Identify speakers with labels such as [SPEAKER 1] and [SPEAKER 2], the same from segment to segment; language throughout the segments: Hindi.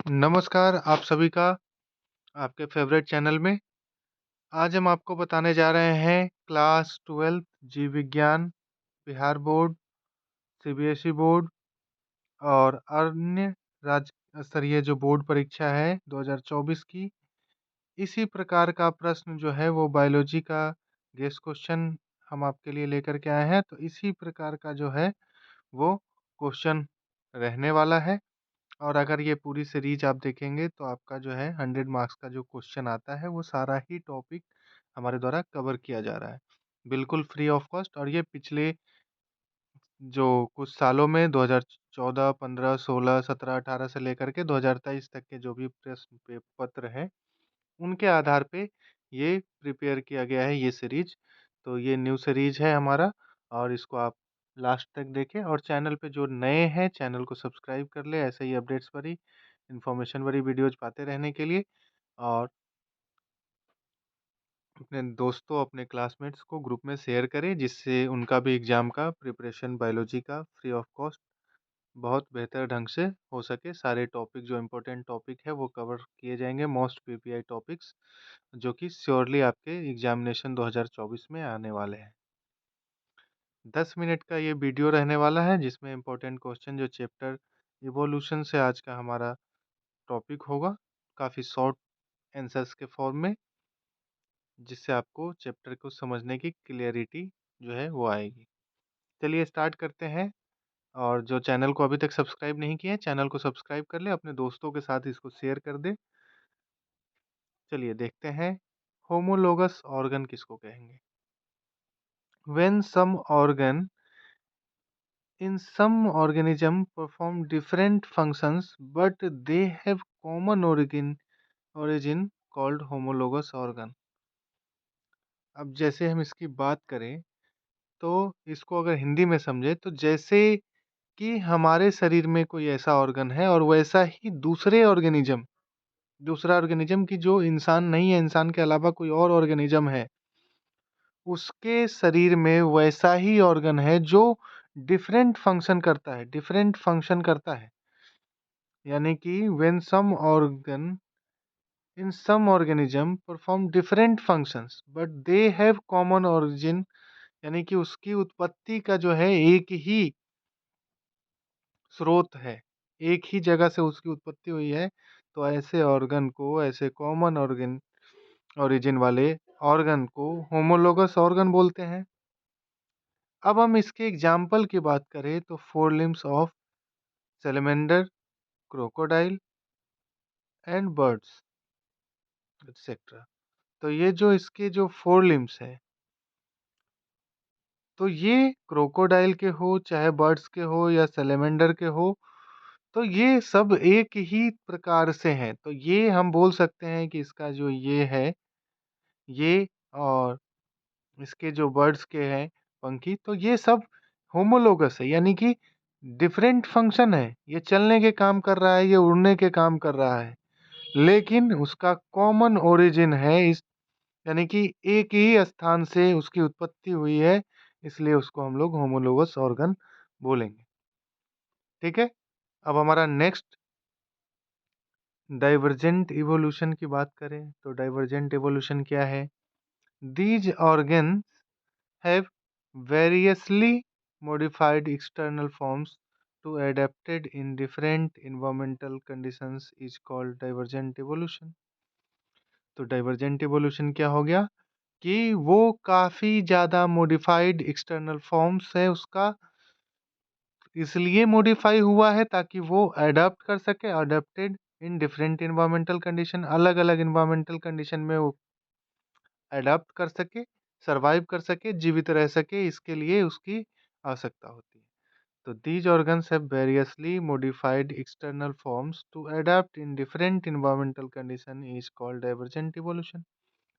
[SPEAKER 1] नमस्कार आप सभी का आपके फ़ेवरेट चैनल में। आज हम आपको बताने जा रहे हैं क्लास 12th जीव विज्ञान, बिहार बोर्ड, सीबीएसई बोर्ड और अन्य राज्य स्तरीय जो बोर्ड परीक्षा है 2024 की, इसी प्रकार का प्रश्न जो है वो बायोलॉजी का गेस क्वेश्चन हम आपके लिए लेकर के आए हैं। तो इसी प्रकार का जो है वो क्वेश्चन रहने वाला है। और अगर ये पूरी सीरीज आप देखेंगे तो आपका जो है 100 मार्क्स का जो क्वेश्चन आता है वो सारा ही टॉपिक हमारे द्वारा कवर किया जा रहा है। बिल्कुल फ्री ऑफ कॉस्ट और ये पिछले जो कुछ सालों में 2014, 15, 16, 17, 18 से लेकर के 2023 तक के जो भी प्रश्न पत्र हैं, उनके आधार पे ये प्रिपेयर किया गया है ये सीरीज। तो ये न्यू सीरीज है हमारा और इसको आप लास्ट तक देखें और चैनल पे जो नए हैं चैनल को सब्सक्राइब कर ले ऐसे ही अपडेट्स भरी इन्फॉर्मेशन भरी वीडियोज़ पाते रहने के लिए। और अपने दोस्तों, अपने क्लासमेट्स को ग्रुप में शेयर करें जिससे उनका भी एग्ज़ाम का प्रिपरेशन बायोलॉजी का फ्री ऑफ कॉस्ट बहुत बेहतर ढंग से हो सके। सारे टॉपिक जो इम्पोर्टेंट टॉपिक है वो कवर किए जाएँगे, मोस्ट पीपीआई टॉपिक्स जो कि श्योरली आपके एग्ज़ामिनेशन 2024 में आने वाले हैं। 10 मिनट का ये वीडियो रहने वाला है जिसमें इम्पोर्टेंट क्वेश्चन जो चैप्टर इवोल्यूशन से आज का हमारा टॉपिक होगा, काफ़ी शॉर्ट आंसर्स के फॉर्म में, जिससे आपको चैप्टर को समझने की क्लैरिटी जो है वो आएगी। चलिए स्टार्ट करते हैं। और जो चैनल को अभी तक सब्सक्राइब नहीं किया है, चैनल को सब्सक्राइब कर लें, अपने दोस्तों के साथ इसको शेयर कर दें। चलिए देखते हैं, होमोलोगस ऑर्गन किसको कहेंगे? When some organ in some organism perform different functions but they have common origin called homologous organ। अब जैसे हम इसकी बात करें तो इसको अगर हिंदी में समझे तो जैसे कि हमारे शरीर में कोई ऐसा ऑर्गन है और वैसा ही दूसरा ऑर्गेनिज्म की जो इंसान नहीं है, इंसान के अलावा कोई और ऑर्गेनिज्म है, उसके शरीर में वैसा ही ऑर्गन है जो डिफरेंट फंक्शन करता है। यानी कि when some organ in some organism perform different functions but they have common origin, यानी कि उसकी उत्पत्ति का जो है एक ही स्रोत है, एक ही जगह से उसकी उत्पत्ति हुई है। तो ऐसे ऑर्गन को, ऐसे कॉमन ऑर्गन ओरिजिन वाले ऑर्गन को होमोलोगस ऑर्गन बोलते हैं। अब हम इसके एग्जाम्पल की बात करें तो four limbs of salamander, crocodile and birds etcetera. तो ये जो इसके जो फोर लिम्स है, तो ये क्रोकोडाइल के हो, चाहे बर्ड्स के हो या सेलेमेंडर के हो, तो ये सब एक ही प्रकार से हैं। तो ये हम बोल सकते हैं कि इसका जो ये है, ये और इसके जो बर्ड्स के हैं पंखी, तो ये सब होमोलोगस है, यानी कि डिफरेंट फंक्शन है। ये चलने के काम कर रहा है, ये उड़ने के काम कर रहा है, लेकिन उसका कॉमन ओरिजिन है इस, यानी कि एक ही स्थान से उसकी उत्पत्ति हुई है, इसलिए उसको हम लोग होमोलोगस ऑर्गन बोलेंगे। ठीक है, अब हमारा नेक्स्ट डाइवर्जेंट इवोल्यूशन की बात करें तो डाइवर्जेंट इवोल्यूशन क्या है? These organ have variously modified external forms to adapted in different environmental conditions is called divergent evolution। तो डाइवर्जेंट इवोल्यूशन क्या हो गया कि वो काफ़ी ज़्यादा मॉडिफाइड एक्सटर्नल फॉर्म्स है उसका, इसलिए मॉडिफाई हुआ है ताकि वो अडॉप्ट कर सके, adopted in different environmental condition, अलग अलग इन्वायरमेंटल कंडीशन में वो अडॉप्ट कर सके, सर्वाइव कर सके, जीवित रह सके, इसके लिए उसकी आवश्यकता होती है। तो these organs have variously modified external forms to adapt in different environmental condition is called divergent evolution।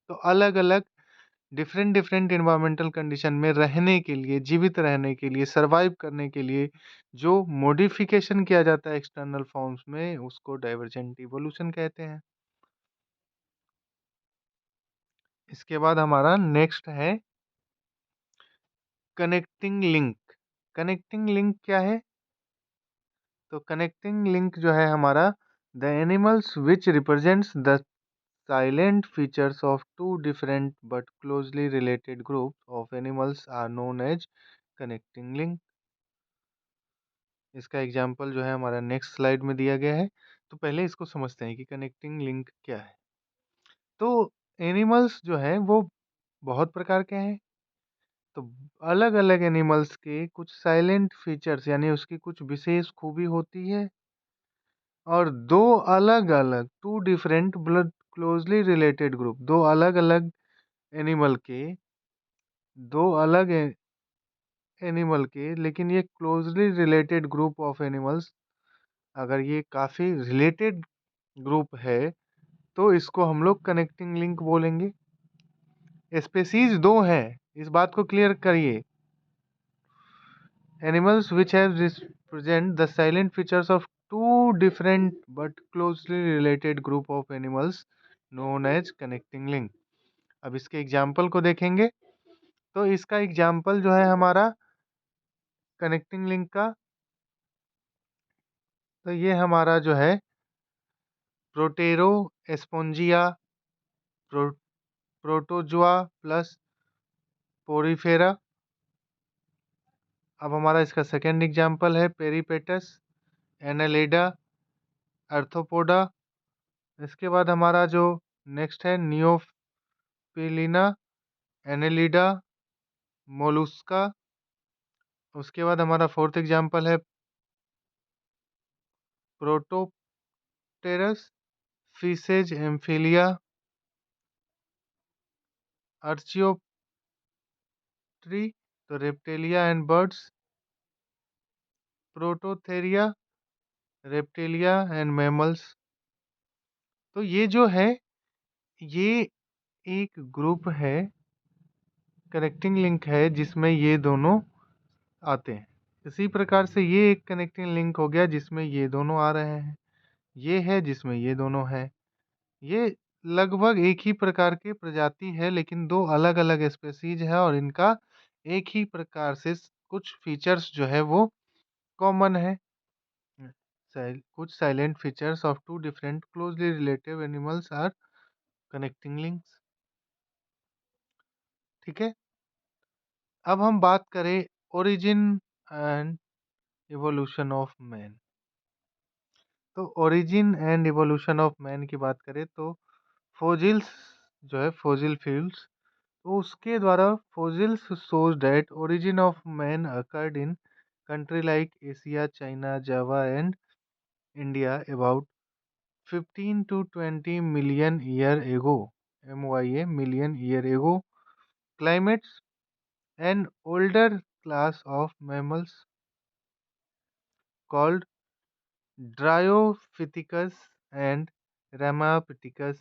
[SPEAKER 1] तो अलग अलग डिफरेंट डिफरेंट इन्वायरमेंटल कंडीशन में रहने के लिए, जीवित रहने के लिए, सरवाइव करने के लिए जो मॉडिफिकेशन किया जाता है एक्सटर्नल फॉर्म्स में, उसको डाइवर्जेंट इवोल्यूशन कहते हैं। इसके बाद हमारा नेक्स्ट है कनेक्टिंग लिंक। कनेक्टिंग लिंक क्या है? तो कनेक्टिंग लिंक जो है हमारा The animals which represents the silent features of two different but closely related groups of animals are known as connecting link। इसका एग्जाम्पल जो है हमारा नेक्स्ट स्लाइड में दिया गया है। तो पहले इसको समझते हैं कि कनेक्टिंग लिंक क्या है। तो एनिमल्स जो है वो बहुत प्रकार के हैं। तो अलग अलग एनिमल्स के कुछ साइलेंट फीचर्स यानी उसकी कुछ विशेष खूबी होती है, और दो अलग अलग two different blood closely related group, दो अलग अलग एनिमल के दो अलग एनिमल के लेकिन ये closely related group of animals, अगर ये काफ़ी रिलेटेड ग्रुप है तो इसको हम लोग कनेक्टिंग लिंक बोलेंगे। स्पेसीज दो हैं, इस बात को क्लियर करिए। Animals which have present the silent features of two different but closely related group of animals known as connecting link। अब इसके एग्जाम्पल को देखेंगे तो इसका एग्जाम्पल जो है हमारा कनेक्टिंग लिंक का, तो ये हमारा जो है प्रोटेरो एस्पोंजिया, प्रोटोजुआ प्लस पोरीफेरा। अब हमारा इसका सेकेंड एग्जाम्पल है पेरीपेटस, एनालेडा, अर्थोपोडा। इसके बाद हमारा जो नेक्स्ट है नियोफिलिना, एनेलिडा, मोलुस्का। उसके बाद हमारा फोर्थ एग्जाम्पल है प्रोटोप्टेरस, फिशेज, एम्फिलिया, अर्चियोप्ट्री, तो Reptilia and birds, Prototheria, Reptilia and mammals. तो ये जो है ये एक ग्रुप है, कनेक्टिंग लिंक है जिसमें ये दोनों आते हैं। इसी प्रकार से ये एक कनेक्टिंग लिंक हो गया जिसमें ये दोनों आ रहे हैं, ये है जिसमें ये दोनों है। ये लगभग एक ही प्रकार के प्रजाति है लेकिन दो अलग अलग स्पेसीज है, और इनका एक ही प्रकार से कुछ फीचर्स जो है वो कॉमन है। कुछ silent features of two different closely relative animals are connecting links. ठीक है, अब हम बात करें origin and evolution of man. तो origin and evolution of man की बात करें तो फोजिल्स जो है फोजिल फ्यूल्स, तो उसके द्वारा fossils shows that origin of man occurred in country like Asia, China, Java and India about 15 to 20 million year ago, MYA million year ago। Climates an older class of mammals called Dryopithecus and Ramapithecus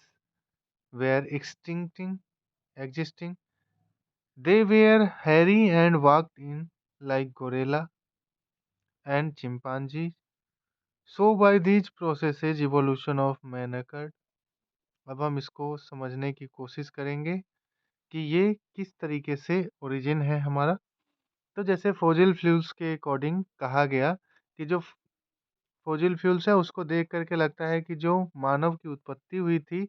[SPEAKER 1] were existing. They were hairy and walked in like gorilla and chimpanzee. So by these processes evolution of man occurred। अब हम इसको समझने की कोशिश करेंगे कि ये किस तरीके से ओरिजिन है हमारा। तो जैसे फोजिल फ्यूल्स के अकॉर्डिंग कहा गया कि जो फोजिल फ्यूल्स है उसको देख करके लगता है कि जो मानव की उत्पत्ति हुई थी,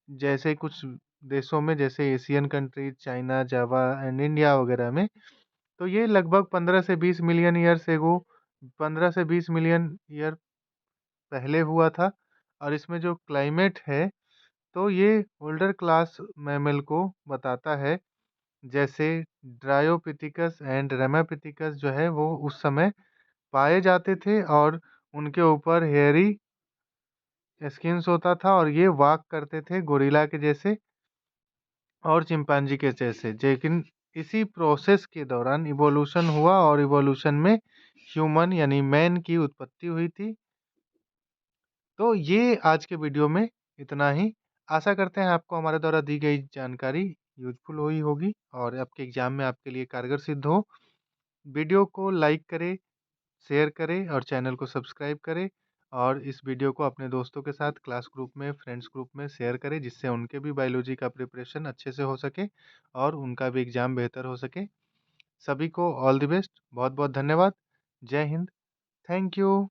[SPEAKER 1] जैसे कुछ देशों में जैसे Asian countries, China, Java and India वगैरह में, तो ये लगभग 15 से 20 मिलियन ईयर्स एगो 15 से 20 मिलियन ईयर पहले हुआ था। और इसमें जो क्लाइमेट है तो ये ओल्डर क्लास मैमल को बताता है। जैसे ड्रायोपिथिकस एंड रेमापिथिकस जो है वो उस समय पाए जाते थे, और उनके ऊपर हेयरी स्किन्स होता था, और ये वॉक करते थे गोरिल्ला के जैसे और चिंपांजी के जैसे। लेकिन इसी प्रोसेस के दौरान इवोल्यूशन हुआ और इवोल्यूशन में ह्यूमन यानी मैन की उत्पत्ति हुई थी। तो ये आज के वीडियो में इतना ही। आशा करते हैं आपको हमारे द्वारा दी गई जानकारी यूजफुल हुई होगी और आपके एग्जाम में आपके लिए कारगर सिद्ध हो। वीडियो को लाइक करें, शेयर करें और चैनल को सब्सक्राइब करें, और इस वीडियो को अपने दोस्तों के साथ क्लास ग्रुप में, फ्रेंड्स ग्रुप में शेयर करें, जिससे उनके भी बायोलॉजी का प्रिपरेशन अच्छे से हो सके और उनका भी एग्ज़ाम बेहतर हो सके। सभी को ऑल द बेस्ट, बहुत बहुत धन्यवाद। जय हिंद, थैंक यू।